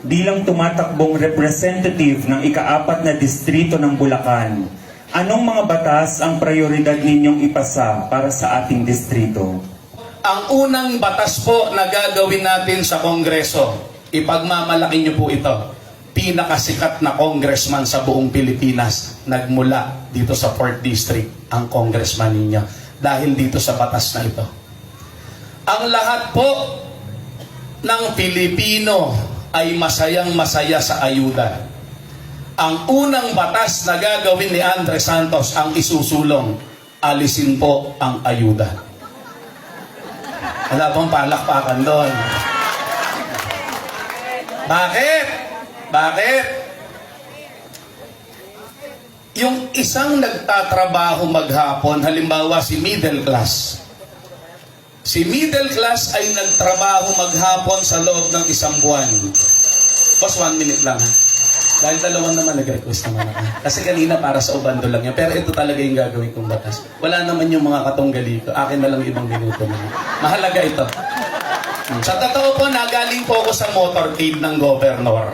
Bilang tumatakbong representative ng ika-4 na distrito ng Bulacan, anong mga batas ang prioridad ninyong ipasa para sa ating distrito? Ang unang batas po na gagawin natin sa Kongreso, ipagmamalaki niyo po ito, pinakasikat na congressman sa buong Pilipinas, nagmula dito sa 4th District, ang congressman ninyo, dahil dito sa batas na ito. Ang lahat po ng Pilipino ay masayang-masaya sa ayuda. Ang unang batas na gagawin ni Andres Santos ang isusulong, alisin po ang ayuda. Wala pong palakpakan doon. Bakit? Bakit? Yung isang nagtatrabaho maghapon, halimbawa si middle class. Si middle class ay nagtrabaho maghapon sa loob ng 1 buwan. Boss, 1 minute lang ha. Dahil dalawan naman nag-request naman ako. Kasi kanina para sa ubando lang yan. Pero ito talaga yung gagawin kong batas. Wala naman yung mga katunggali ko. Akin na lang ibang minuto na. Mahalaga ito. Sa totoo po, nagaling po ako sa motorcade ng governor.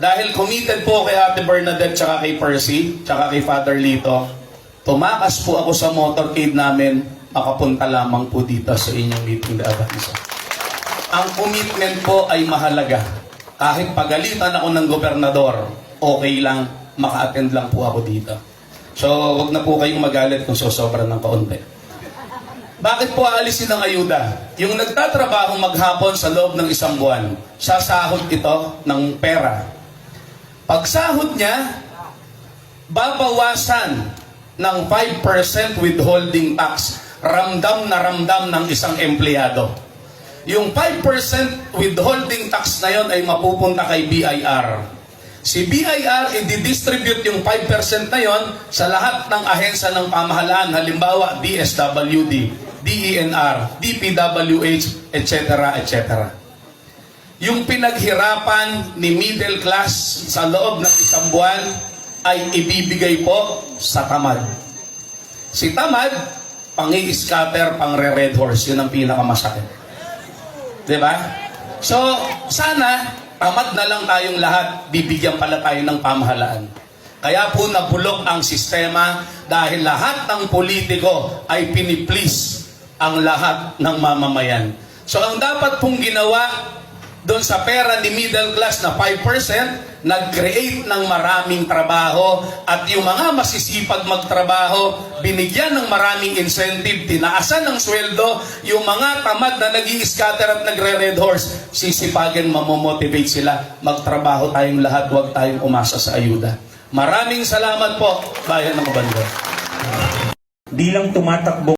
Dahil committed po kay Ate Bernadette, tsaka kay Percy, tsaka kay Father Lito, tumakas po ako sa motorcade namin, makapunta lamang po dito sa inyong meeting na Abaisa. Ang commitment po ay mahalaga. Kahit pagalitan ako ng gobernador, okay lang, maka-attend lang po ako dito. So, wag na po kayong magalit kung sosobra ng kaunti. Bakit po aalisin ang ayuda? Yung nagtatrabaho maghapon sa loob ng 1 buwan, sasahod ito ng pera. Pag sahod niya, babawasan ng 5% withholding tax, ramdam na ramdam ng isang empleyado. Yung 5% withholding tax na yon ay mapupunta kay BIR. Si BIR, i-distribute yung 5% na yon sa lahat ng ahensya ng pamahalaan, halimbawa DSWD, DENR, DPWH, etc. etc. Yung pinaghirapan ni middle class sa loob ng 1 buwan ay ibibigay po sa tamad. Si tamad, pang-i-scatter, pang-red horse, yun ang pinakamasakit. Diba? So, sana, tamad na lang tayong lahat, bibigyan pala tayo ng pamahalaan. Kaya po nabulok ang sistema dahil lahat ng politiko ay piniplease ang lahat ng mamamayan. So, ang dapat pong ginawa doon sa pera ni middle class na 5%, nag-create ng maraming trabaho at yung mga masisipag magtrabaho, binigyan ng maraming incentive, tinaasan ng sweldo, yung mga tamad na nag-i-scatter at nagre-red horse, sisipagin, mamomotivate sila, magtrabaho tayong lahat, huwag tayong umasa sa ayuda. Maraming salamat po, bayan ng Bando. Bilang tumatakbong